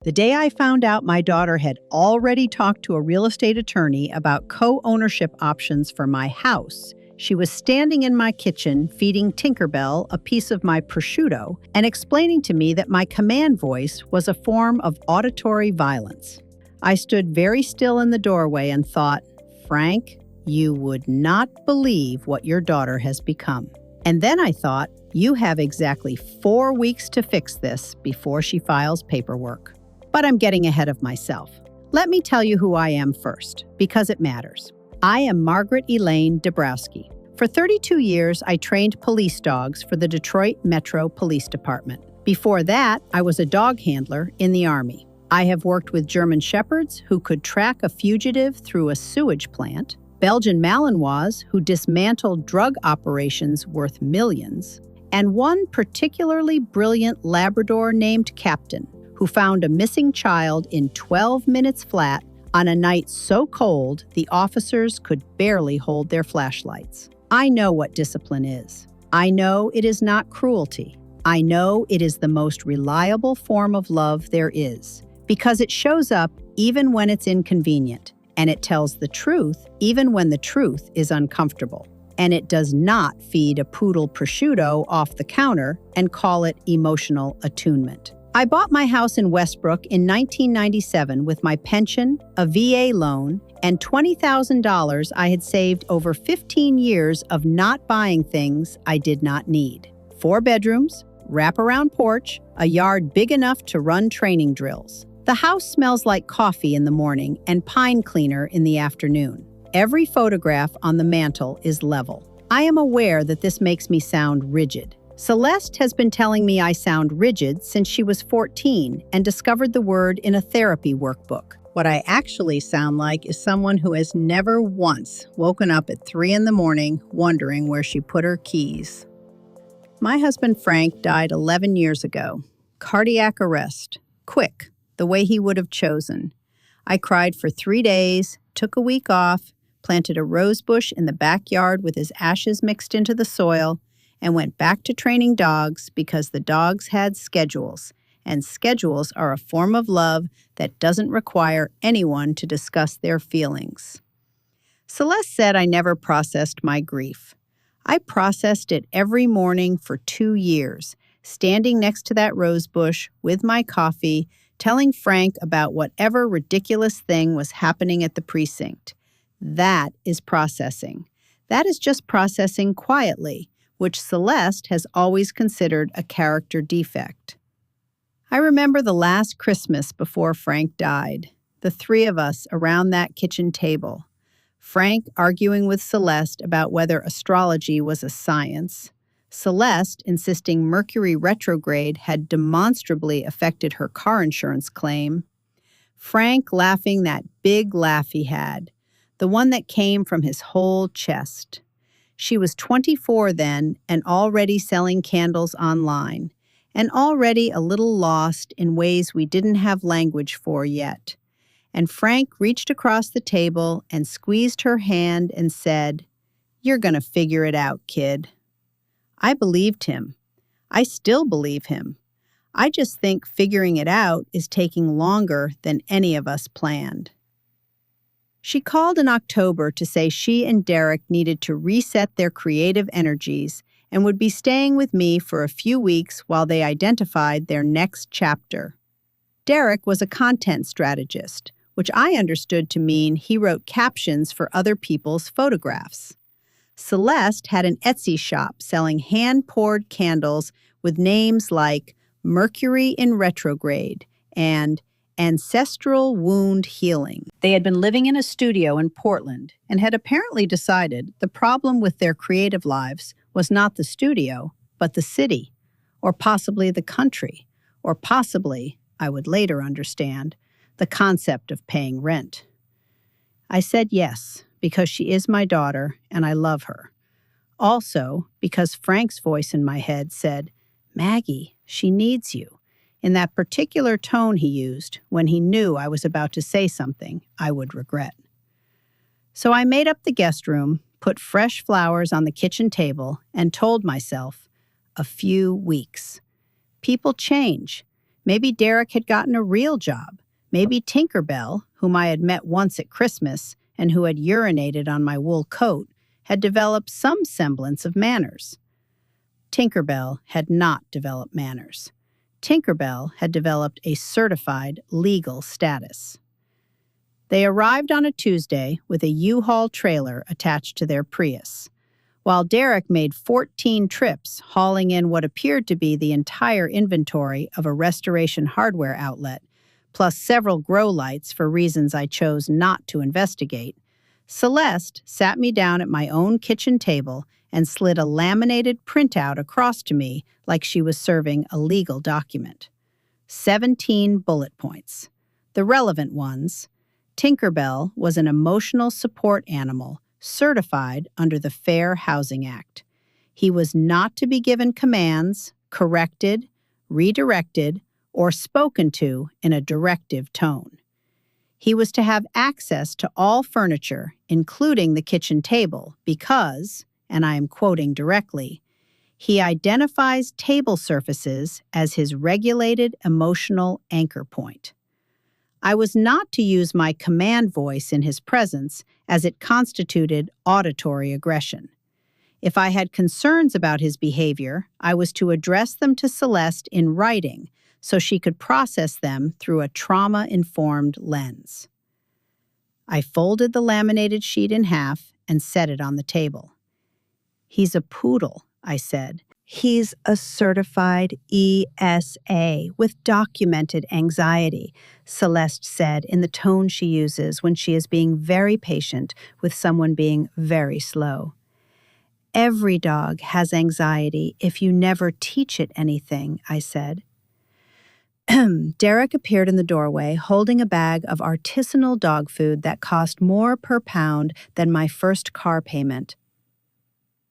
The day I found out my daughter had already talked to a real estate attorney about co-ownership options for my house, she was standing in my kitchen feeding Tinkerbell a piece of my prosciutto and explaining to me that my command voice was a form of auditory violence. I stood very still in the doorway and thought, Frank, you would not believe what your daughter has become. And then I thought, you have exactly 4 weeks to fix this before she files paperwork. But I'm getting ahead of myself. Let me tell you who I am first, because it matters. I am Margaret Elaine Dabrowski. For 32 years, I trained police dogs for the Detroit Metro Police Department. Before that, I was a dog handler in the Army. I have worked with German Shepherds who could track a fugitive through a sewage plant, Belgian Malinois who dismantled drug operations worth millions, and one particularly brilliant Labrador named Captain, who found a missing child in 12 minutes flat on a night so cold the officers could barely hold their flashlights. I know what discipline is. I know it is not cruelty. I know it is the most reliable form of love there is, because it shows up even when it's inconvenient, and it tells the truth even when the truth is uncomfortable. And it does not feed a poodle prosciutto off the counter and call it emotional attunement. I bought my house in Westbrook in 1997 with my pension, a VA loan, and $20,000 I had saved over 15 years of not buying things I did not need. 4 bedrooms, wraparound porch, a yard big enough to run training drills. The house smells like coffee in the morning and pine cleaner in the afternoon. Every photograph on the mantle is level. I am aware that this makes me sound rigid. Celeste has been telling me I sound rigid since she was 14 and discovered the word in a therapy workbook. What I actually sound like is someone who has never once woken up at 3 in the morning wondering where she put her keys. My husband Frank died 11 years ago. Cardiac arrest. Quick, the way he would have chosen. I cried for 3 days, took a week off, planted a rose bush in the backyard with his ashes mixed into the soil, and went back to training dogs because the dogs had schedules, and schedules are a form of love that doesn't require anyone to discuss their feelings. Celeste said I never processed my grief. I processed it every morning for 2 years, standing next to that rose bush with my coffee, telling Frank about whatever ridiculous thing was happening at the precinct. That is processing. That is just processing quietly, which Celeste has always considered a character defect. I remember the last Christmas before Frank died, the 3 of us around that kitchen table. Frank arguing with Celeste about whether astrology was a science, Celeste insisting Mercury retrograde had demonstrably affected her car insurance claim, Frank laughing that big laugh he had, the one that came from his whole chest. She was 24 then and already selling candles online, and already a little lost in ways we didn't have language for yet. And Frank reached across the table and squeezed her hand and said, "You're gonna figure it out, kid." I believed him. I still believe him. I just think figuring it out is taking longer than any of us planned. She called in October to say she and Derek needed to reset their creative energies and would be staying with me for a few weeks while they identified their next chapter. Derek was a content strategist, which I understood to mean he wrote captions for other people's photographs. Celeste had an Etsy shop selling hand-poured candles with names like Mercury in Retrograde and Ancestral Wound Healing. They had been living in a studio in Portland and had apparently decided the problem with their creative lives was not the studio, but the city, or possibly the country, or possibly, I would later understand, the concept of paying rent. I said yes, because she is my daughter and I love her. Also, because Frank's voice in my head said, "Maggie, she needs you," in that particular tone he used when he knew I was about to say something I would regret. So I made up the guest room, put fresh flowers on the kitchen table, and told myself, a few weeks. People change. Maybe Derek had gotten a real job. Maybe Tinkerbell, whom I had met once at Christmas and who had urinated on my wool coat, had developed some semblance of manners. Tinkerbell had not developed manners. Tinkerbell had developed a certified legal status. They arrived on a Tuesday with a U-Haul trailer attached to their Prius. While Derek made 14 trips hauling in what appeared to be the entire inventory of a restoration hardware outlet, plus several grow lights for reasons I chose not to investigate, Celeste sat me down at my own kitchen table and slid a laminated printout across to me like she was serving a legal document. 17 bullet points. The relevant ones: Tinkerbell was an emotional support animal certified under the Fair Housing Act. He was not to be given commands, corrected, redirected, or spoken to in a directive tone. He was to have access to all furniture, including the kitchen table, because, and I am quoting directly, he identifies table surfaces as his regulated emotional anchor point. I was not to use my command voice in his presence, as it constituted auditory aggression. If I had concerns about his behavior, I was to address them to Celeste in writing so she could process them through a trauma-informed lens. I folded the laminated sheet in half and set it on the table. "He's a poodle," I said. "He's a certified ESA with documented anxiety," Celeste said in the tone she uses when she is being very patient with someone being very slow. "Every dog has anxiety if you never teach it anything," I said. Derek appeared in the doorway holding a bag of artisanal dog food that cost more per pound than my first car payment.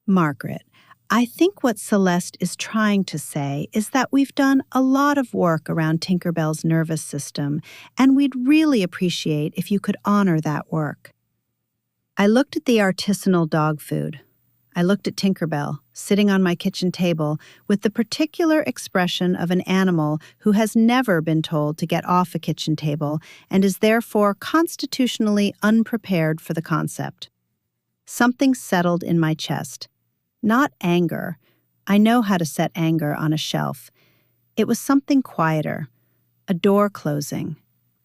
"Margaret, I think what Celeste is trying to say is that we've done a lot of work around Tinkerbell's nervous system, and we'd really appreciate if you could honor that work." I looked at the artisanal dog food. I looked at Tinkerbell, sitting on my kitchen table, with the particular expression of an animal who has never been told to get off a kitchen table and is therefore constitutionally unprepared for the concept. Something settled in my chest. Not anger. I know how to set anger on a shelf. It was something quieter. A door closing.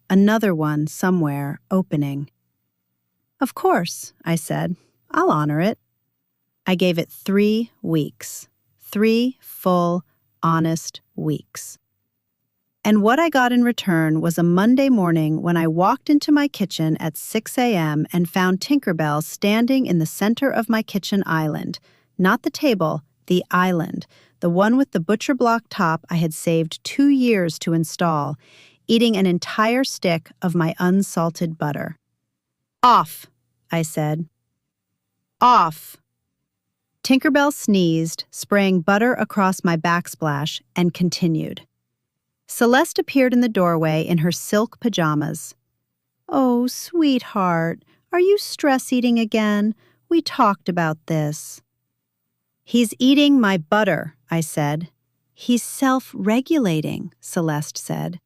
Another one somewhere opening. "Of course," I said. "I'll honor it." I gave it 3 weeks. 3 full, honest weeks. And what I got in return was a Monday morning when I walked into my kitchen at 6 a.m. and found Tinkerbell standing in the center of my kitchen island. Not the table, the island, the one with the butcher block top I had saved 2 years to install, eating an entire stick of my unsalted butter. "Off," I said. "Off." Tinkerbell sneezed, spraying butter across my backsplash, and continued. Celeste appeared in the doorway in her silk pajamas. "Oh, sweetheart, are you stress-eating again? We talked about this." "He's eating my butter," I said. "He's self-regulating," Celeste said.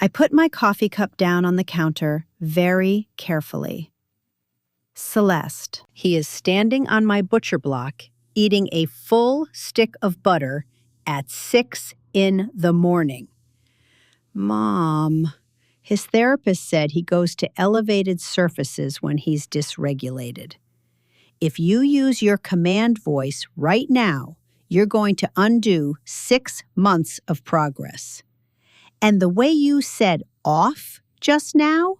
I put my coffee cup down on the counter very carefully. "Celeste, he is standing on my butcher block, eating a full stick of butter at 6 in the morning. Mom, his therapist said he goes to elevated surfaces when he's dysregulated. If you use your command voice right now, you're going to undo 6 months of progress. And the way you said off just now,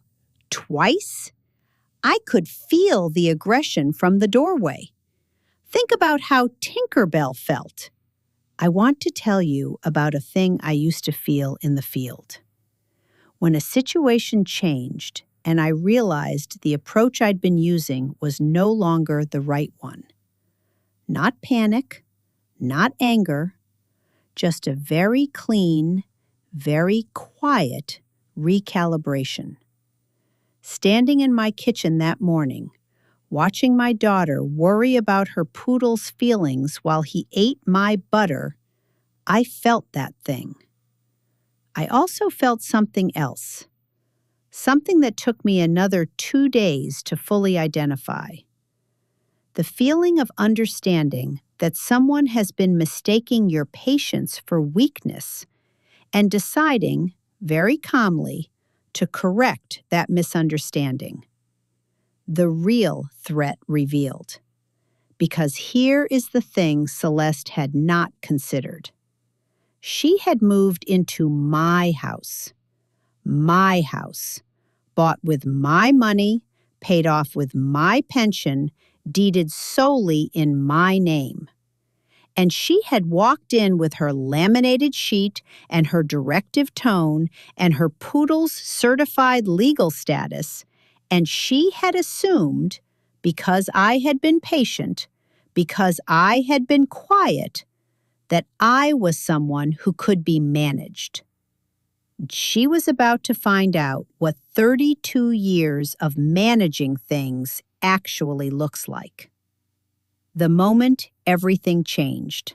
twice, I could feel the aggression from the doorway. Think about how Tinkerbell felt. I want to tell you about a thing I used to feel in the field. When a situation changed and I realized the approach I'd been using was no longer the right one. Not panic, not anger, just a very clean, very quiet recalibration. Standing in my kitchen that morning, watching my daughter worry about her poodle's feelings while he ate my butter, I felt that thing. I also felt something else, something that took me another 2 days to fully identify. The feeling of understanding that someone has been mistaking your patience for weakness and deciding, very calmly, to correct that misunderstanding. The real threat revealed. Because here is the thing Celeste had not considered. She had moved into my house, bought with my money, paid off with my pension, deeded solely in my name. And she had walked in with her laminated sheet and her directive tone and her poodle's certified legal status, and she had assumed, because I had been patient, because I had been quiet, that I was someone who could be managed. She was about to find out what 32 years of managing things actually looks like. The moment everything changed.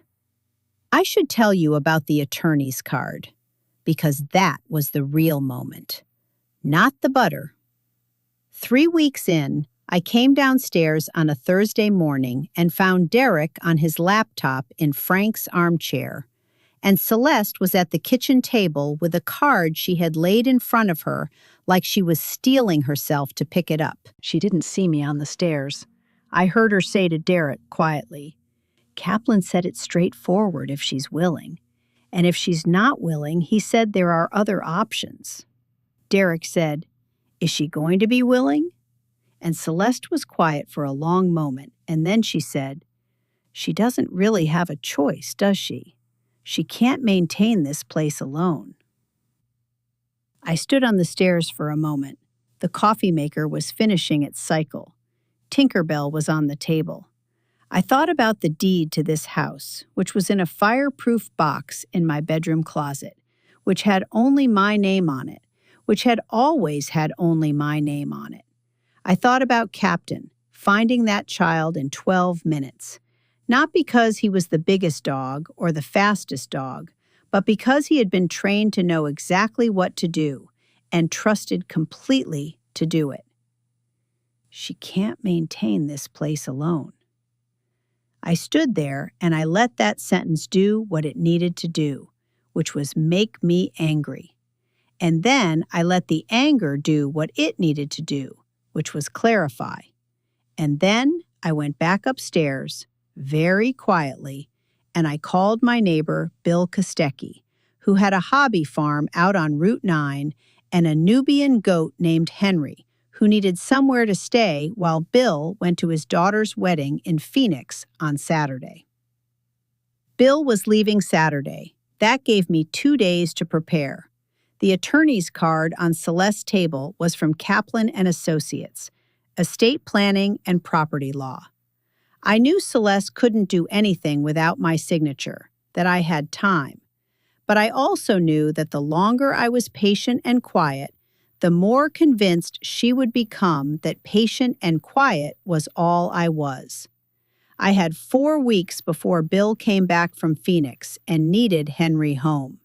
I should tell you about the attorney's card, because that was the real moment, not the butter. 3 weeks in, I came downstairs on a Thursday morning and found Derek on his laptop in Frank's armchair, and Celeste was at the kitchen table with a card she had laid in front of her like she was steeling herself to pick it up. She didn't see me on the stairs. I heard her say to Derek quietly, "Kaplan said it's straightforward if she's willing. And if she's not willing, he said there are other options." Derek said, "Is she going to be willing?" And Celeste was quiet for a long moment, and then she said, "She doesn't really have a choice, does she? She can't maintain this place alone." I stood on the stairs for a moment. The coffee maker was finishing its cycle. Tinkerbell was on the table. I thought about the deed to this house, which was in a fireproof box in my bedroom closet, which had only my name on it, which had always had only my name on it. I thought about Captain, finding that child in 12 minutes, not because he was the biggest dog or the fastest dog, but because he had been trained to know exactly what to do and trusted completely to do it. She can't maintain this place alone. I stood there and I let that sentence do what it needed to do, which was make me angry. And then I let the anger do what it needed to do, which was clarify. And then I went back upstairs, very quietly, and I called my neighbor, Bill Kostecki, who had a hobby farm out on Route 9 and a Nubian goat named Henry, who needed somewhere to stay while Bill went to his daughter's wedding in Phoenix on Saturday. Bill was leaving Saturday. That gave me 2 days to prepare. The attorney's card on Celeste's table was from Kaplan and Associates, estate planning and property law. I knew Celeste couldn't do anything without my signature, that I had time. But I also knew that the longer I was patient and quiet, the more convinced she would become that patient and quiet was all I was. I had 4 weeks before Bill came back from Phoenix and needed Henry home.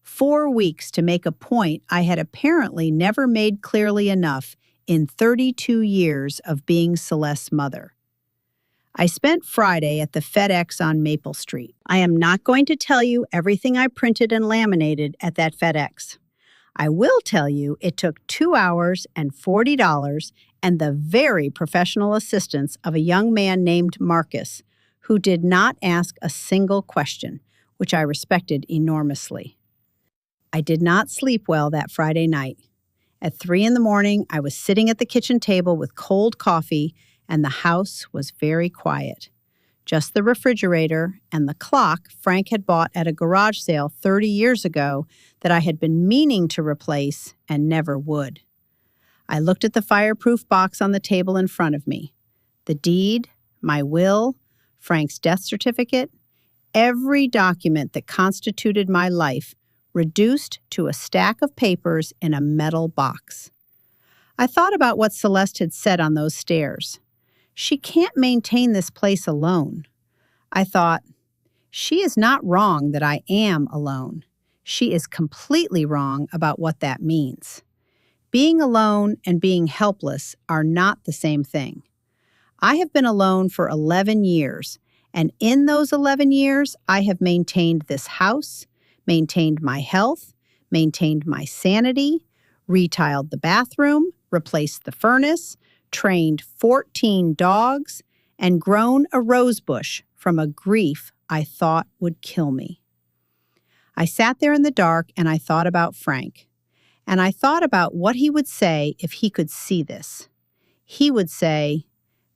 4 weeks to make a point I had apparently never made clearly enough in 32 years of being Celeste's mother. I spent Friday at the FedEx on Maple Street. I am not going to tell you everything I printed and laminated at that FedEx. I will tell you it took 2 hours and $40 and the very professional assistance of a young man named Marcus, who did not ask a single question, which I respected enormously. I did not sleep well that Friday night. At 3 a.m, I was sitting at the kitchen table with cold coffee, and the house was very quiet. Just the refrigerator and the clock Frank had bought at a garage sale 30 years ago that I had been meaning to replace and never would. I looked at the fireproof box on the table in front of me. The deed, my will, Frank's death certificate, every document that constituted my life reduced to a stack of papers in a metal box. I thought about what Celeste had said on those stairs. She can't maintain this place alone. I thought, she is not wrong that I am alone. She is completely wrong about what that means. Being alone and being helpless are not the same thing. I have been alone for 11 years, and in those 11 years, I have maintained this house, maintained my health, maintained my sanity, retiled the bathroom, replaced the furnace, trained 14 dogs, and grown a rose bush from a grief I thought would kill me. I sat there in the dark and I thought about Frank. And I thought about what he would say if he could see this. He would say,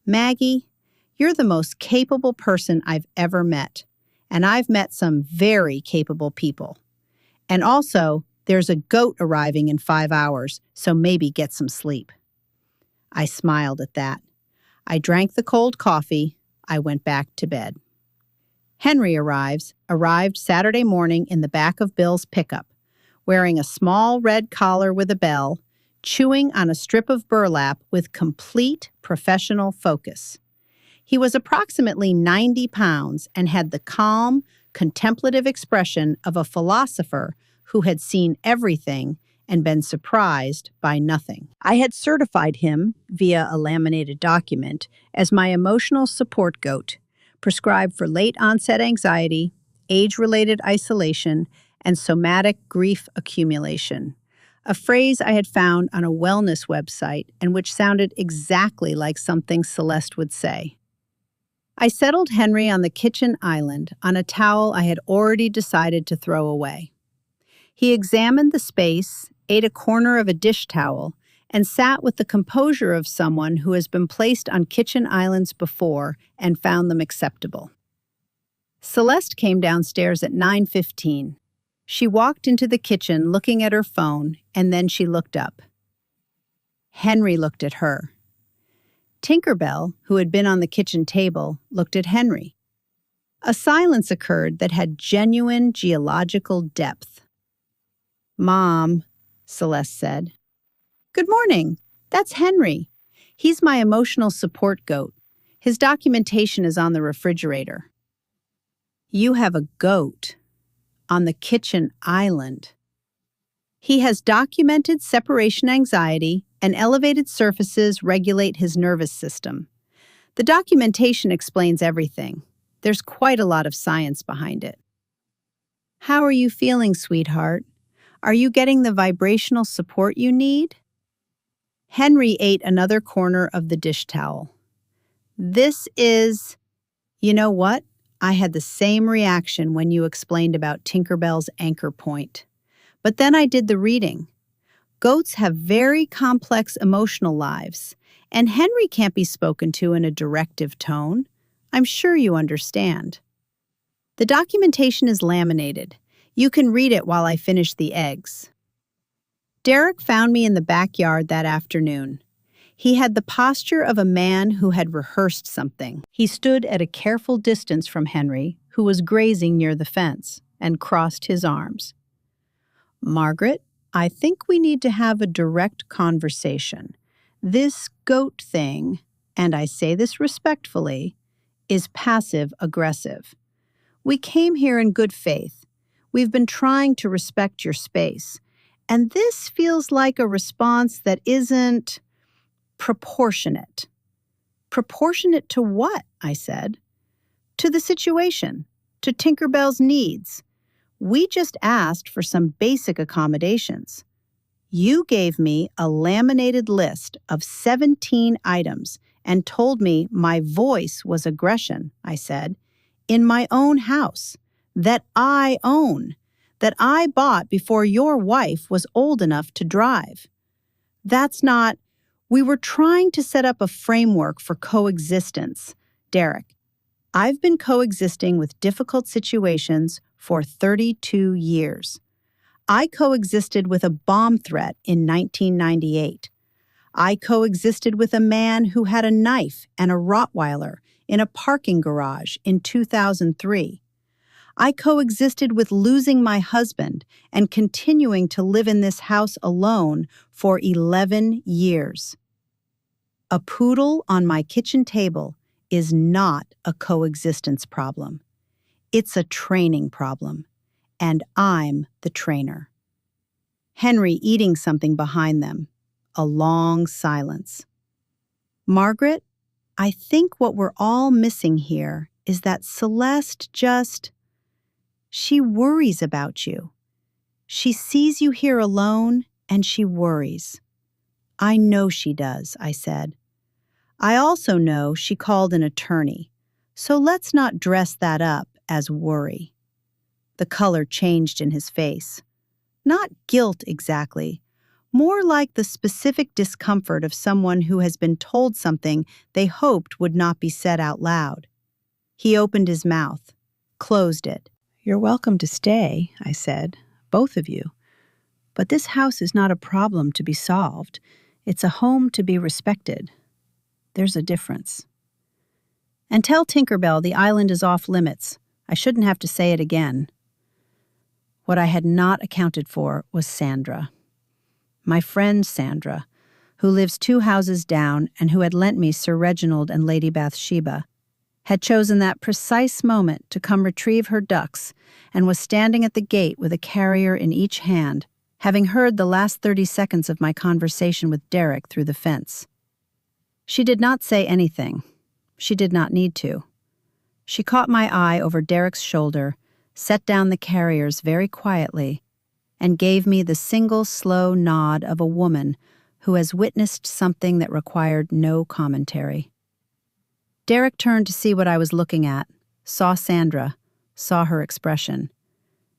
"Maggie, you're the most capable person I've ever met, and I've met some very capable people. And also, there's a goat arriving in 5 hours, so maybe get some sleep." I smiled at that. I drank the cold coffee. I went back to bed. Henry arrived Saturday morning in the back of Bill's pickup, wearing a small red collar with a bell, chewing on a strip of burlap with complete professional focus. He was approximately 90 pounds and had the calm, contemplative expression of a philosopher who had seen everything and been surprised by nothing. I had certified him, via a laminated document, as my emotional support goat, prescribed for late-onset anxiety, age-related isolation, and somatic grief accumulation, a phrase I had found on a wellness website and which sounded exactly like something Celeste would say. I settled Henry on the kitchen island on a towel I had already decided to throw away. He examined the space, ate a corner of a dish towel, and sat with the composure of someone who has been placed on kitchen islands before and found them acceptable. Celeste came downstairs at 9:15. She walked into the kitchen looking at her phone, and then she looked up. Henry looked at her. Tinkerbell, who had been on the kitchen table, looked at Henry. A silence occurred that had genuine geological depth. "Mom," Celeste said. "Good morning. That's Henry. He's my emotional support goat. His documentation is on the refrigerator." "You have a goat on the kitchen island." "He has documented separation anxiety, and elevated surfaces regulate his nervous system. The documentation explains everything. There's quite a lot of science behind it." "How are you feeling, sweetheart? Are you getting the vibrational support you need?" Henry ate another corner of the dish towel. You know what? I had the same reaction when you explained about Tinkerbell's anchor point. But then I did the reading. Goats have very complex emotional lives, and Henry can't be spoken to in a directive tone. I'm sure you understand. The documentation is laminated. You can read it while I finish the eggs. Derek found me in the backyard that afternoon. He had the posture of a man who had rehearsed something. He stood at a careful distance from Henry, who was grazing near the fence, and crossed his arms. "Margaret, I think we need to have a direct conversation. This goat thing, and I say this respectfully, is passive-aggressive. We came here in good faith. We've been trying to respect your space. And this feels like a response that isn't proportionate." "Proportionate to what?" I said. "To the situation, to Tinkerbell's needs. We just asked for some basic accommodations. You gave me a laminated list of 17 items and told me my voice was aggression," I said, "in my own house, that I own, that I bought before your wife was old enough to drive. That's not. We were trying to set up a framework for coexistence, Derek. I've been coexisting with difficult situations for 32 years. I coexisted with a bomb threat in 1998. I coexisted with a man who had a knife and a Rottweiler in a parking garage in 2003. I coexisted with losing my husband and continuing to live in this house alone for 11 years. A poodle on my kitchen table is not a coexistence problem. It's a training problem. and I'm the trainer. Henry eating something behind them. A long silence. Margaret, I think what we're all missing here is that Celeste she worries about you. She sees you here alone and she worries. I know she does, I said. I also know she called an attorney, so let's not dress that up as worry. The color changed in his face. Not guilt exactly, more like the specific discomfort of someone who has been told something they hoped would not be said out loud. He opened his mouth, closed it. You're welcome to stay, I said, both of you. But this house is not a problem to be solved. It's a home to be respected. There's a difference. And tell Tinkerbell the island is off limits. I shouldn't have to say it again. What I had not accounted for was Sandra. My friend Sandra, who lives 2 houses down and who had lent me Sir Reginald and Lady Bathsheba, had chosen that precise moment to come retrieve her ducks and was standing at the gate with a carrier in each hand, having heard the last 30 seconds of my conversation with Derek through the fence. She did not say anything. She did not need to. She caught my eye over Derek's shoulder, set down the carriers very quietly, and gave me the single slow nod of a woman who has witnessed something that required no commentary. Derek turned to see what I was looking at, saw Sandra, saw her expression.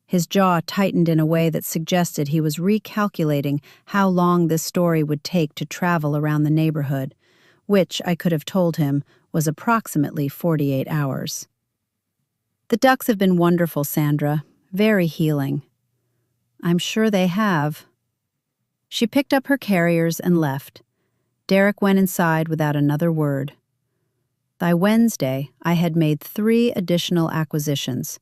His jaw tightened in a way that suggested he was recalculating how long this story would take to travel around the neighborhood, which, I could have told him, was approximately 48 hours. The ducks have been wonderful, Sandra, very healing. I'm sure they have. She picked up her carriers and left. Derek went inside without another word. By Wednesday, I had made 3 additional acquisitions.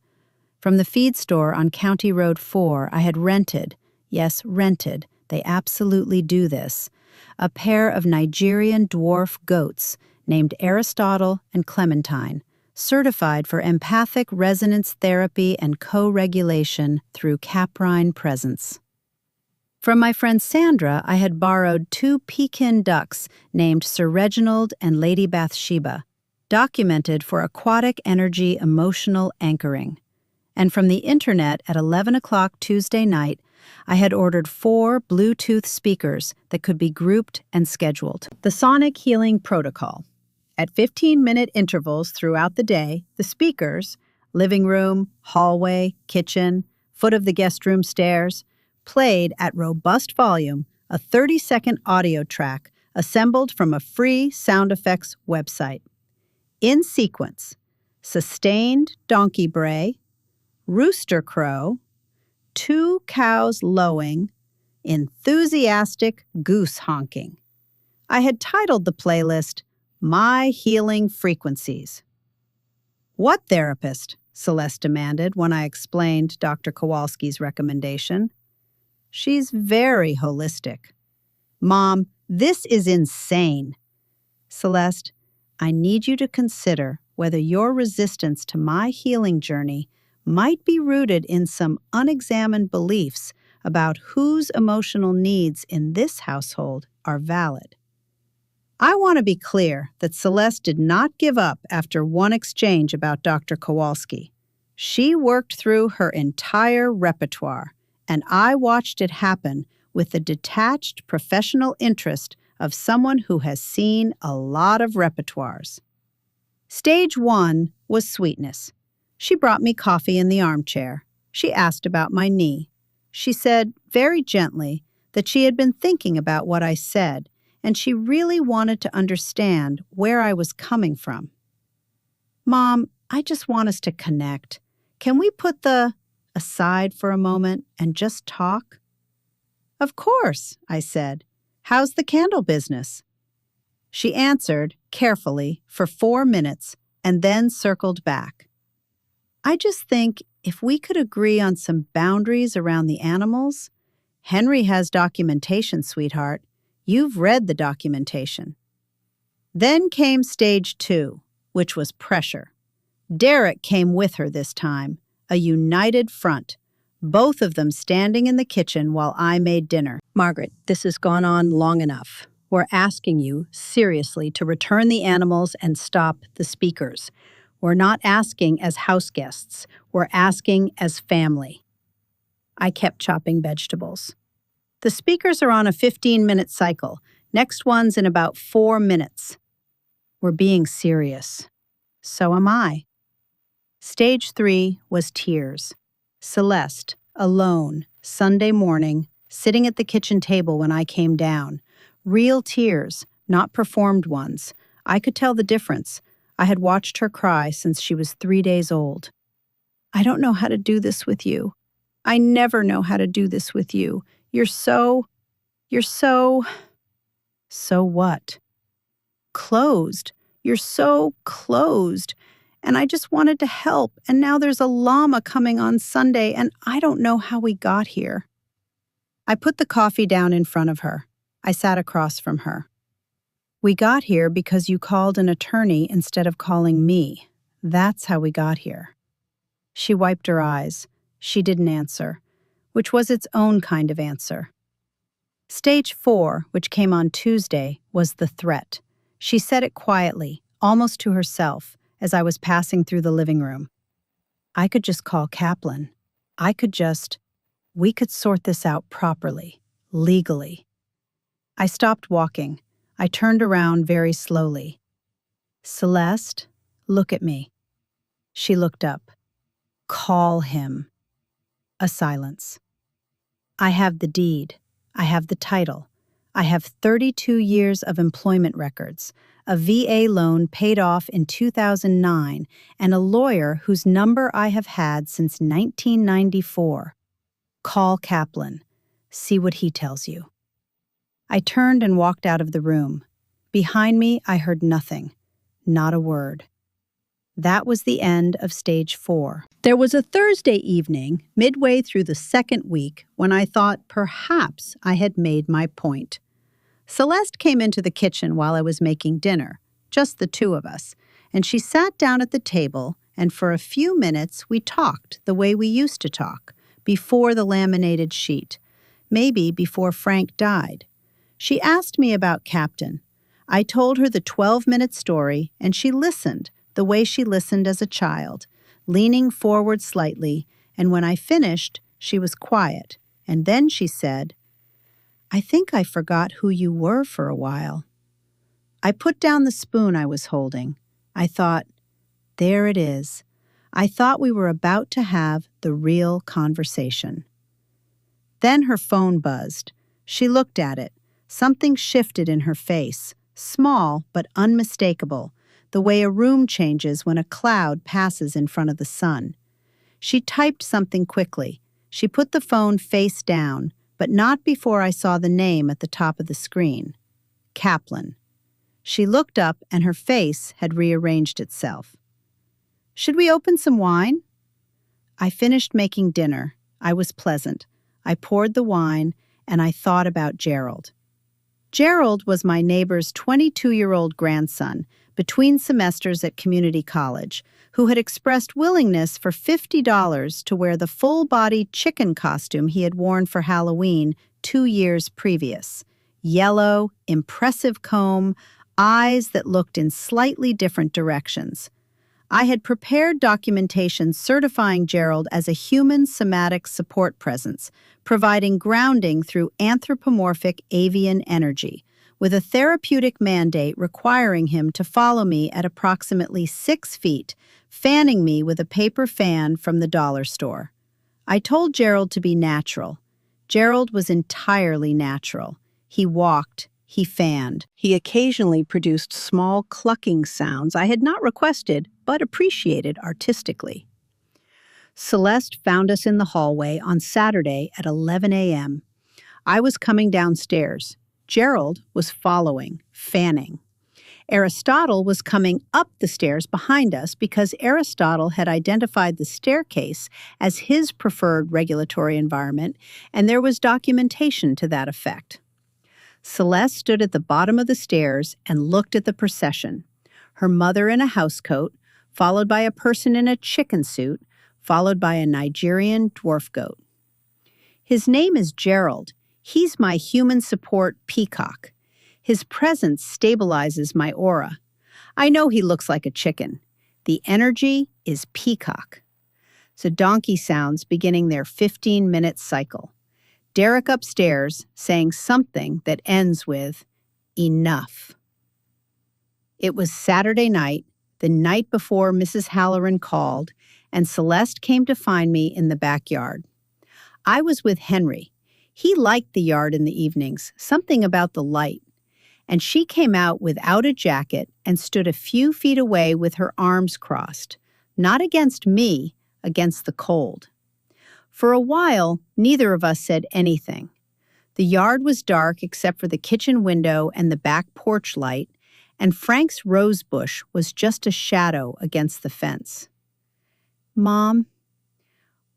From the feed store on County Road 4, I had rented, yes, rented, they absolutely do this, a pair of Nigerian dwarf goats named Aristotle and Clementine, certified for empathic resonance therapy and co-regulation through caprine presence. From my friend Sandra, I had borrowed 2 Pekin ducks named Sir Reginald and Lady Bathsheba, documented for aquatic energy emotional anchoring. And from the internet at 11 o'clock Tuesday night, I had ordered 4 Bluetooth speakers that could be grouped and scheduled. The Sonic Healing Protocol. At 15-minute intervals throughout the day, the speakers, living room, hallway, kitchen, foot of the guest room stairs, played at robust volume a 30-second audio track assembled from a free sound effects website. In sequence, sustained donkey bray, rooster crow, 2 cows lowing, enthusiastic goose honking. I had titled the playlist, My Healing Frequencies. What therapist? Celeste demanded when I explained Dr. Kowalski's recommendation. She's very holistic. Mom, this is insane. Celeste, I need you to consider whether your resistance to my healing journey might be rooted in some unexamined beliefs about whose emotional needs in this household are valid. I want to be clear that Celeste did not give up after one exchange about Dr. Kowalski. She worked through her entire repertoire, and I watched it happen with the detached professional interest of someone who has seen a lot of repertoires. Stage 1 was sweetness. She brought me coffee in the armchair. She asked about my knee. She said, very gently, that she had been thinking about what I said, and she really wanted to understand where I was coming from. Mom, I just want us to connect. Can we put the aside for a moment and just talk? Of course, I said. How's the candle business? She answered, carefully, for 4 minutes, and then circled back. I just think if we could agree on some boundaries around the animals. Henry has documentation, sweetheart. You've read the documentation. Then came stage 2, which was pressure. Derek came with her this time, a united front, both of them standing in the kitchen while I made dinner. Margaret, this has gone on long enough. We're asking you, seriously, to return the animals and stop the speakers. We're not asking as house guests. We're asking as family. I kept chopping vegetables. The speakers are on a 15-minute cycle. Next one's in about 4 minutes. We're being serious. So am I. Stage 3 was tears. Celeste, alone, Sunday morning, sitting at the kitchen table when I came down. Real tears, not performed ones. I could tell the difference. I had watched her cry since she was 3 days old. I don't know how to do this with you. I never know how to do this with you. You're so... So what? Closed. You're so closed. And I just wanted to help, and now there's a llama coming on Sunday, and I don't know how we got here. I put the coffee down in front of her. I sat across from her. We got here because you called an attorney instead of calling me. That's how we got here. She wiped her eyes. She didn't answer, which was its own kind of answer. Stage 4, which came on Tuesday, was the threat. She said it quietly, almost to herself, as I was passing through the living room. I could just call Kaplan. We could sort this out properly, legally. I stopped walking. I turned around very slowly. Celeste, look at me. She looked up. Call him. A silence. I have the deed. I have the title. I have 32 years of employment records, a VA loan paid off in 2009, and a lawyer whose number I have had since 1994. Call Kaplan. See what he tells you. I turned and walked out of the room. Behind me, I heard nothing. Not a word. That was the end of stage 4. There was a Thursday evening, midway through the second week, when I thought perhaps I had made my point. Celeste came into the kitchen while I was making dinner, just the two of us, and she sat down at the table, and for a few minutes we talked the way we used to talk, before the laminated sheet, maybe before Frank died. She asked me about Captain. I told her the 12-minute story, and she listened the way she listened as a child, leaning forward slightly, and when I finished, she was quiet, and then she said, I think I forgot who you were for a while. I put down the spoon I was holding. I thought, there it is. I thought we were about to have the real conversation. Then her phone buzzed. She looked at it. Something shifted in her face, small but unmistakable, the way a room changes when a cloud passes in front of the sun. She typed something quickly. She put the phone face down, but not before I saw the name at the top of the screen. Kaplan. She looked up and her face had rearranged itself. Should we open some wine? I finished making dinner. I was pleasant. I poured the wine and I thought about Gerald. Gerald was my neighbor's 22-year-old grandson, between semesters at community college, who had expressed willingness for $50 to wear the full-body chicken costume he had worn for Halloween 2 years previous. Yellow, impressive comb, eyes that looked in slightly different directions. I had prepared documentation certifying Gerald as a human somatic support presence, providing grounding through anthropomorphic avian energy, with a therapeutic mandate requiring him to follow me at approximately 6 feet, fanning me with a paper fan from the dollar store. I told Gerald to be natural. Gerald was entirely natural. He walked, he fanned. He occasionally produced small clucking sounds I had not requested, but appreciated artistically. Celeste found us in the hallway on Saturday at 11 a.m. I was coming downstairs. Gerald was following, fanning. Aristotle was coming up the stairs behind us because Aristotle had identified the staircase as his preferred regulatory environment, and there was documentation to that effect. Celeste stood at the bottom of the stairs and looked at the procession. Her mother in a housecoat, followed by a person in a chicken suit, followed by a Nigerian dwarf goat. His name is Gerald. He's my human support peacock. His presence stabilizes my aura. I know he looks like a chicken. The energy is peacock. So donkey sounds beginning their 15-minute cycle. Derek upstairs saying something that ends with, enough. It was Saturday night, the night before Mrs. Halloran called, and Celeste came to find me in the backyard. I was with Henry. He liked the yard in the evenings, something about the light. And she came out without a jacket and stood a few feet away with her arms crossed, not against me, against the cold. For a while, neither of us said anything. The yard was dark except for the kitchen window and the back porch light, and Frank's rose bush was just a shadow against the fence. Mom,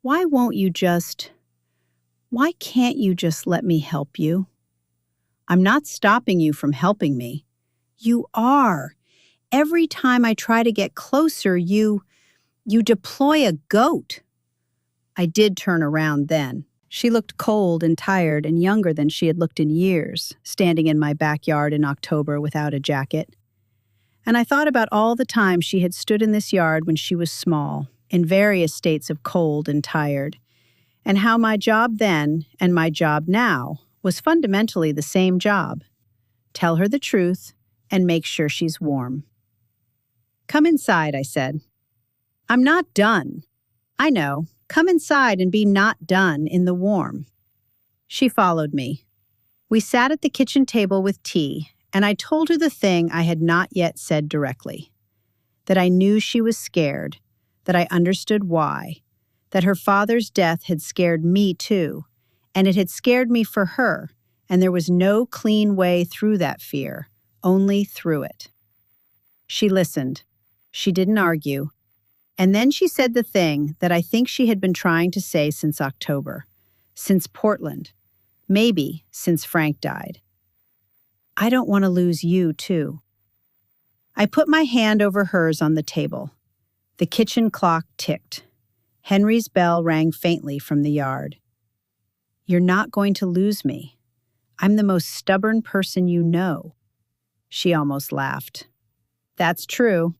why can't you just let me help you? I'm not stopping you from helping me. You are. Every time I try to get closer, you deploy a goat. I did turn around then. She looked cold and tired and younger than she had looked in years, standing in my backyard in October without a jacket. And I thought about all the times she had stood in this yard when she was small, in various states of cold and tired, and how my job then and my job now was fundamentally the same job. Tell her the truth and make sure she's warm. Come inside, I said. I'm not done. I know. Come inside and be not done in the warm. She followed me. We sat at the kitchen table with tea, and I told her the thing I had not yet said directly. That I knew she was scared, that I understood why, that her father's death had scared me too, and it had scared me for her, and there was no clean way through that fear, only through it. She listened. She didn't argue. And then she said the thing that I think she had been trying to say since October, since Portland, maybe since Frank died. I don't want to lose you, too. I put my hand over hers on the table. The kitchen clock ticked. Henry's bell rang faintly from the yard. You're not going to lose me. I'm the most stubborn person you know. She almost laughed. That's true.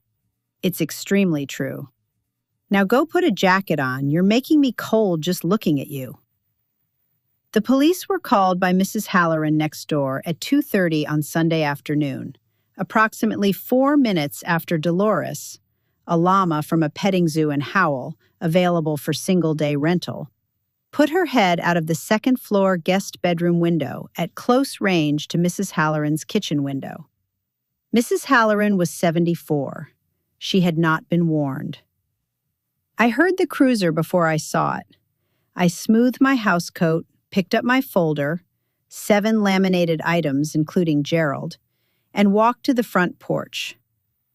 It's extremely true. Now go put a jacket on. You're making me cold just looking at you. The police were called by Mrs. Halloran next door at 2:30 on Sunday afternoon, approximately 4 minutes after Dolores, a llama from a petting zoo in Howell, available for single-day rental, put her head out of the second-floor guest bedroom window at close range to Mrs. Halloran's kitchen window. Mrs. Halloran was 74. She had not been warned. I heard the cruiser before I saw it. I smoothed my housecoat, picked up my folder, 7 laminated items, including Gerald, and walked to the front porch.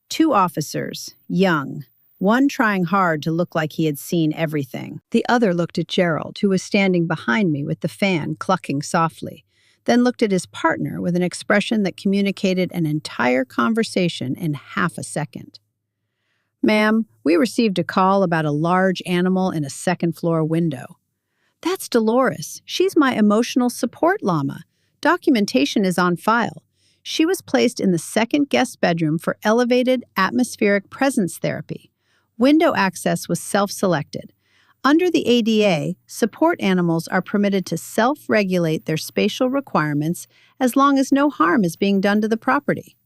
2 officers, young, one trying hard to look like he had seen everything. The other looked at Gerald, who was standing behind me with the fan clucking softly, then looked at his partner with an expression that communicated an entire conversation in half a second. Ma'am, we received a call about a large animal in a second-floor window. That's Dolores. She's my emotional support llama. Documentation is on file. She was placed in the second guest bedroom for elevated atmospheric presence therapy. Window access was self-selected. Under the ADA, support animals are permitted to self-regulate their spatial requirements as long as no harm is being done to the property.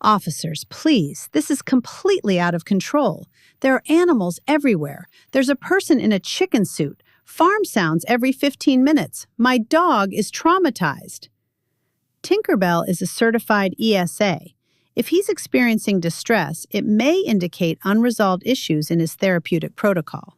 Officers, please, this is completely out of control. There are animals everywhere. There's a person in a chicken suit. Farm sounds every 15 minutes. My dog is traumatized. Tinkerbell is a certified ESA. If he's experiencing distress, it may indicate unresolved issues in his therapeutic protocol.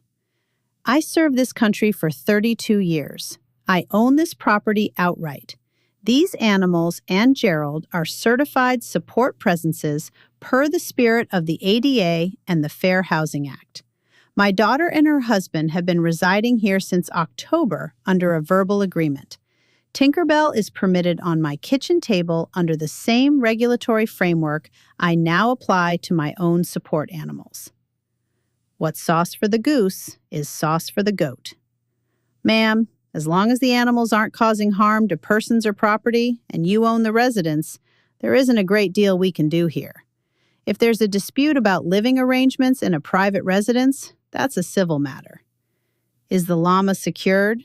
I served this country for 32 years. I own this property outright. These animals and Gerald are certified support presences per the spirit of the ADA and the Fair Housing Act. My daughter and her husband have been residing here since October under a verbal agreement. Tinkerbell is permitted on my kitchen table under the same regulatory framework I now apply to my own support animals. What's sauce for the goose is sauce for the goat. Ma'am, As long as the animals aren't causing harm to persons or property and you own the residence, there isn't a great deal we can do here. If there's a dispute about living arrangements in a private residence, that's a civil matter. Is the llama secured?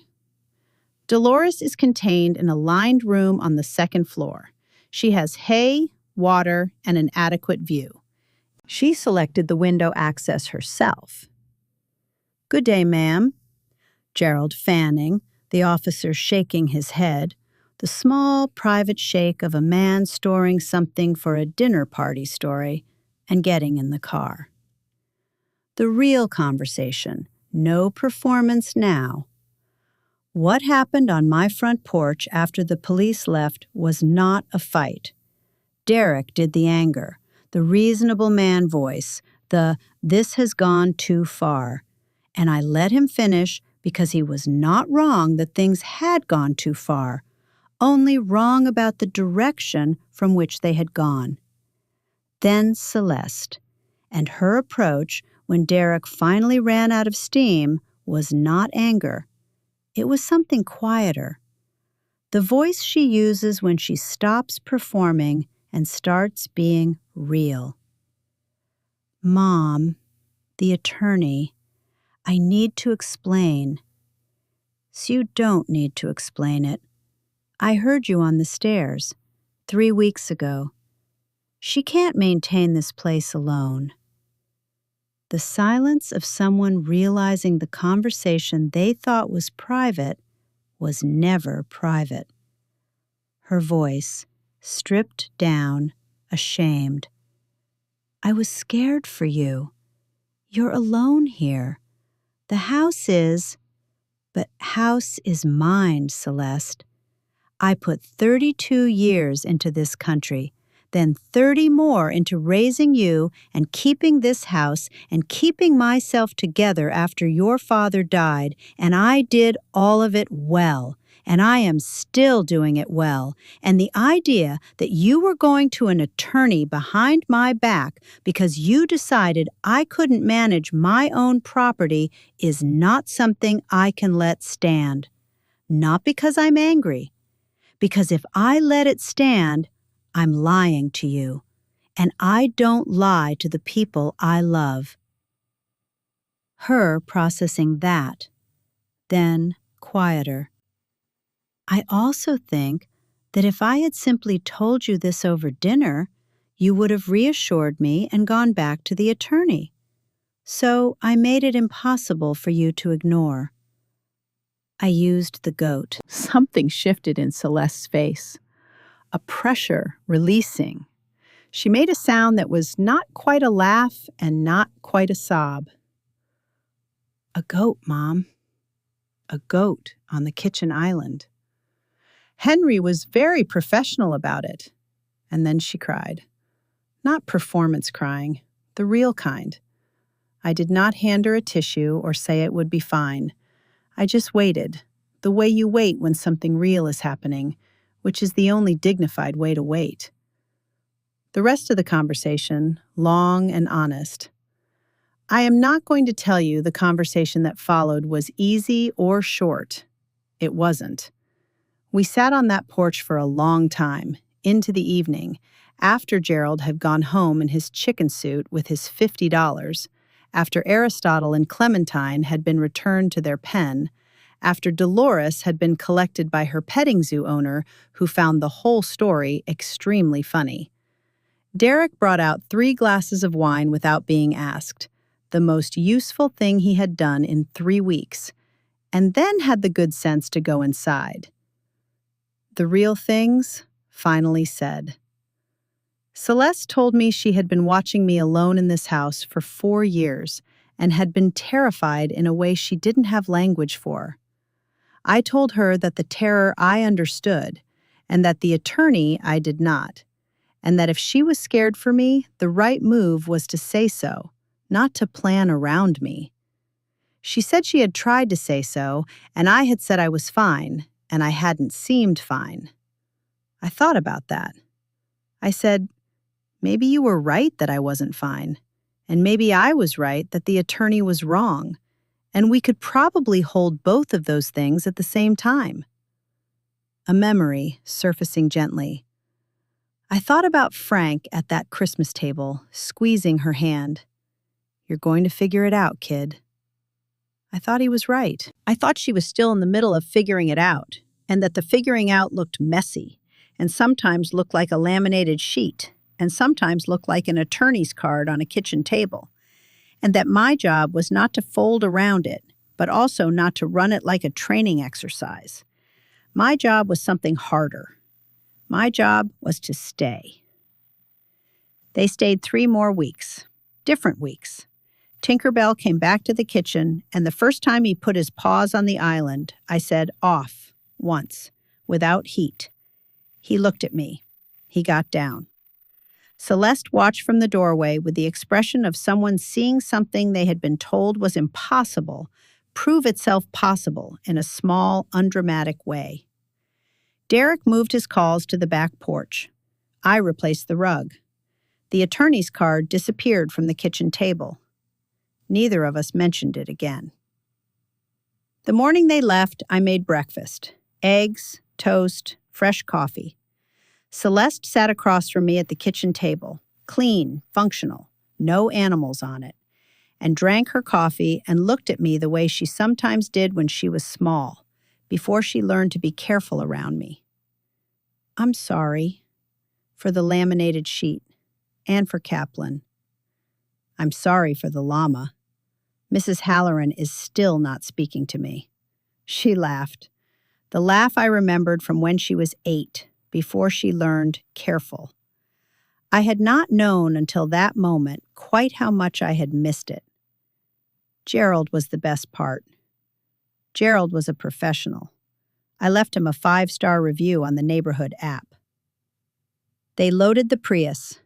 Dolores is contained in a lined room on the second floor. She has hay, water, and an adequate view. She selected the window access herself. "Good day, ma'am." Gerald fanning, the officer shaking his head, the small private shake of a man storing something for a dinner party story, and getting in the car. The real conversation, no performance now. What happened on my front porch after the police left was not a fight. Derek did the anger, the reasonable man voice, the "this has gone too far," and I let him finish because he was not wrong that things had gone too far, only wrong about the direction from which they had gone. Then Celeste, and her approach when Derek finally ran out of steam was not anger. It was something quieter. The voice she uses when she stops performing and starts being real. "Mom, the attorney, I need to explain." "So you don't need to explain it. I heard you on the stairs 3 weeks ago. She can't maintain this place alone." The silence of someone realizing the conversation they thought was private was never private. Her voice, stripped down, ashamed. "I was scared for you. You're alone here. The house is..." "But house is mine, Celeste. I put 32 years into this country, then 30 more into raising you and keeping this house and keeping myself together after your father died, and I did all of it well, and I am still doing it well, and the idea that you were going to an attorney behind my back because you decided I couldn't manage my own property is not something I can let stand. Not because I'm angry, because if I let it stand, I'm lying to you, and I don't lie to the people I love." Her processing that, then quieter. "I also think that if I had simply told you this over dinner, you would have reassured me and gone back to the attorney. So I made it impossible for you to ignore." I used the goat. Something shifted in Celeste's face. A pressure releasing. She made a sound that was not quite a laugh and not quite a sob. "A goat, Mom. A goat on the kitchen island. Henry was very professional about it." And then she cried. Not performance crying, the real kind. I did not hand her a tissue or say it would be fine. I just waited, the way you wait when something real is happening, which is the only dignified way to wait. The rest of the conversation, long and honest. I am not going to tell you the conversation that followed was easy or short. It wasn't. We sat on that porch for a long time, into the evening, after Gerald had gone home in his chicken suit with his $50, after Aristotle and Clementine had been returned to their pen, after Dolores had been collected by her petting zoo owner, who found the whole story extremely funny. Derek brought out 3 glasses of wine without being asked, the most useful thing he had done in 3 weeks, and then had the good sense to go inside. The real things finally said. Celeste told me she had been watching me alone in this house for 4 years and had been terrified in a way she didn't have language for. I told her that the terror I understood, and that the attorney I did not, and that if she was scared for me, the right move was to say so, not to plan around me. She said she had tried to say so, and I had said I was fine, and I hadn't seemed fine. I thought about that. I said, maybe you were right that I wasn't fine, and maybe I was right that the attorney was wrong, And we could probably hold both of those things at the same time. A memory surfacing gently. I thought about Frank at that Christmas table, squeezing her hand. "You're going to figure it out, kid." I thought he was right. I thought she was still in the middle of figuring it out, and that the figuring out looked messy, and sometimes looked like a laminated sheet, and sometimes looked like an attorney's card on a kitchen table, and that my job was not to fold around it, but also not to run it like a training exercise. My job was something harder. My job was to stay. They stayed 3 more weeks, different weeks. Tinkerbell came back to the kitchen, and the first time he put his paws on the island, I said, "Off," once, without heat. He looked at me. He got down. Celeste watched from the doorway with the expression of someone seeing something they had been told was impossible prove itself possible in a small, undramatic way. Derek moved his calls to the back porch. I replaced the rug. The attorney's card disappeared from the kitchen table. Neither of us mentioned it again. The morning they left, I made breakfast. Eggs, toast, fresh coffee. Celeste sat across from me at the kitchen table, clean, functional, no animals on it, and drank her coffee and looked at me the way she sometimes did when she was small, before she learned to be careful around me. "I'm sorry for the laminated sheet and for Kaplan. I'm sorry for the llama. Mrs. Halloran is still not speaking to me." She laughed. The laugh I remembered from when she was 8, before she learned careful. I had not known until that moment quite how much I had missed it. Gerald was the best part. Gerald was a professional. I left him a 5-star review on the neighborhood app. They loaded the Prius.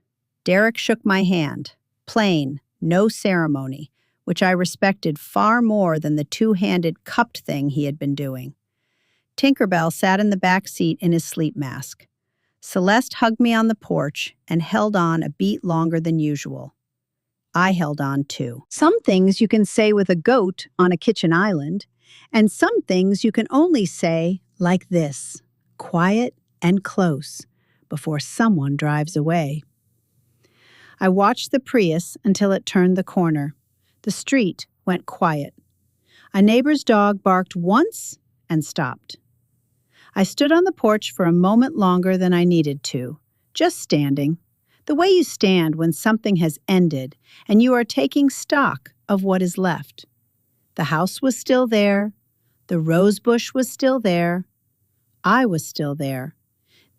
Derek shook my hand, plain, no ceremony, which I respected far more than the 2-handed cupped thing he had been doing. Tinkerbell sat in the back seat in his sleep mask. Celeste hugged me on the porch and held on a beat longer than usual. I held on too. Some things you can say with a goat on a kitchen island, and some things you can only say like this, quiet and close, before someone drives away. I watched the Prius until it turned the corner. The street went quiet. A neighbor's dog barked once and stopped. I stood on the porch for a moment longer than I needed to, just standing, the way you stand when something has ended and you are taking stock of what is left. The house was still there. The rose bush was still there. I was still there.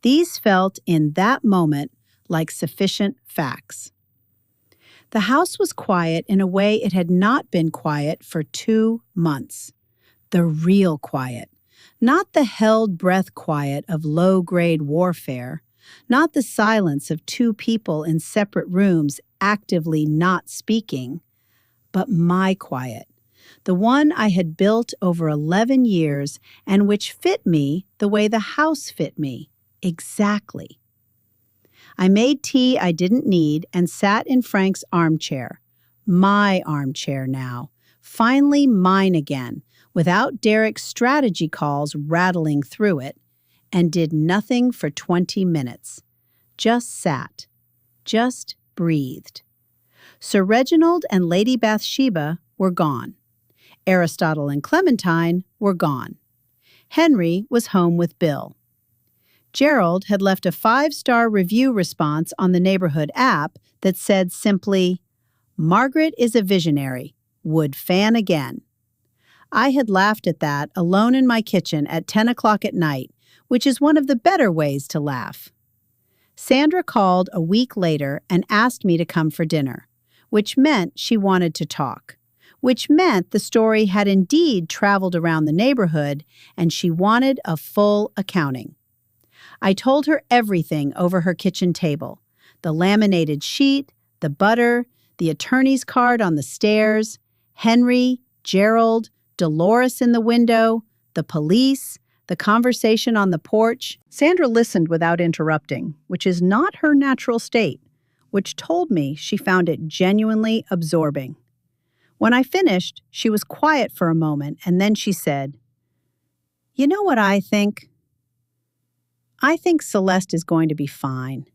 These felt in that moment like sufficient facts. The house was quiet in a way it had not been quiet for 2 months. The real quiet. Not the held breath quiet of low-grade warfare, not the silence of 2 people in separate rooms actively not speaking, but my quiet, the one I had built over 11 years and which fit me the way the house fit me, exactly. I made tea I didn't need and sat in Frank's armchair, my armchair now, finally mine again, without Derek's strategy calls rattling through it, and did nothing for 20 minutes. Just sat. Just breathed. Sir Reginald and Lady Bathsheba were gone. Aristotle and Clementine were gone. Henry was home with Bill. Gerald had left a 5-star review response on the neighborhood app that said simply, "Margaret is a visionary. Would fan again." I had laughed at that alone in my kitchen at 10 o'clock at night, which is one of the better ways to laugh. Sandra called a week later and asked me to come for dinner, which meant she wanted to talk, which meant the story had indeed traveled around the neighborhood and she wanted a full accounting. I told her everything over her kitchen table, the laminated sheet, the butter, the attorney's card on the stairs, Henry, Gerald, Dolores in the window, the police, the conversation on the porch. Sandra listened without interrupting, which is not her natural state, which told me she found it genuinely absorbing. When I finished, she was quiet for a moment, and then she said, "You know what I think? I think Celeste is going to be fine.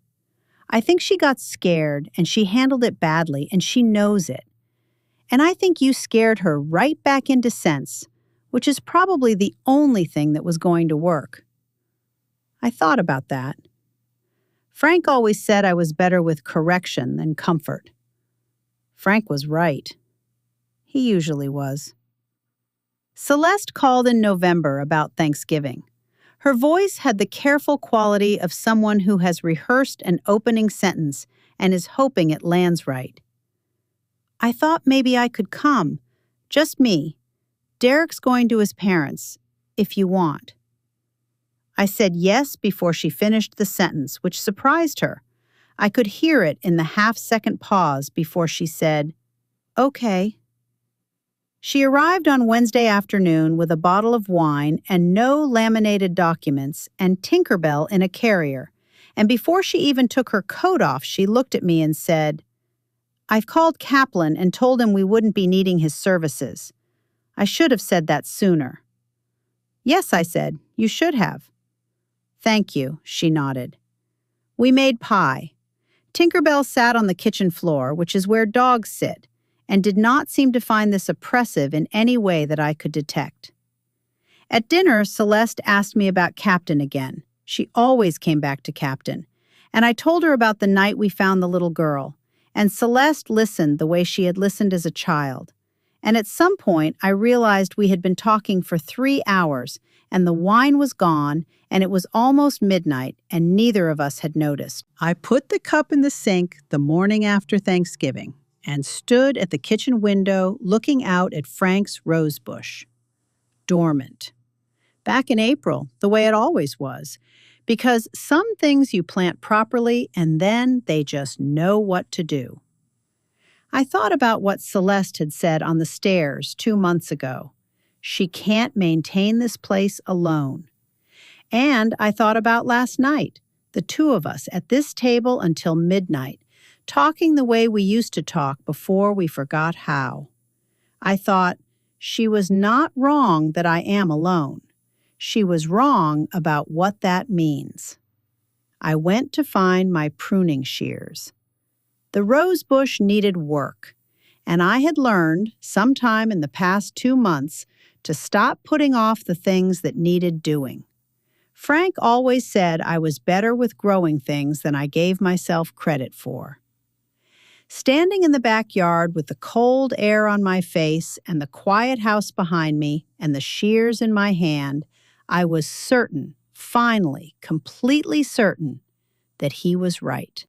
I think she got scared, and she handled it badly, and she knows it. And I think you scared her right back into sense, which is probably the only thing that was going to work." I thought about that. Frank always said I was better with correction than comfort. Frank was right. He usually was. Celeste called in November about Thanksgiving. Her voice had the careful quality of someone who has rehearsed an opening sentence and is hoping it lands right. "I thought maybe I could come. Just me. Derek's going to his parents, if you want." I said yes before she finished the sentence, which surprised her. I could hear it in the half-second pause before she said, "Okay." She arrived on Wednesday afternoon with a bottle of wine and no laminated documents and Tinkerbell in a carrier. And before she even took her coat off, she looked at me and said, "I've called Kaplan and told him we wouldn't be needing his services. I should have said that sooner." "Yes," I said, "you should have." "Thank you," she nodded. We made pie. Tinkerbell sat on the kitchen floor, which is where dogs sit, and did not seem to find this oppressive in any way that I could detect. At dinner, Celeste asked me about Captain again. She always came back to Captain. And I told her about the night we found the little girl. And Celeste listened the way she had listened as a child. And at some point, I realized we had been talking for 3 hours, and the wine was gone, and it was almost midnight, and neither of us had noticed. I put the cup in the sink the morning after Thanksgiving and stood at the kitchen window looking out at Frank's rose bush. Dormant. Back in April, the way it always was, because some things you plant properly and then they just know what to do. I thought about what Celeste had said on the stairs 2 months ago. She can't maintain this place alone. And I thought about last night, the two of us at this table until midnight, talking the way we used to talk before we forgot how. I thought, she was not wrong that I am alone. She was wrong about what that means. I went to find my pruning shears. The rose bush needed work, and I had learned, sometime in the past 2 months, to stop putting off the things that needed doing. Frank always said I was better with growing things than I gave myself credit for. Standing in the backyard with the cold air on my face and the quiet house behind me and the shears in my hand, I was certain, finally, completely certain, that he was right.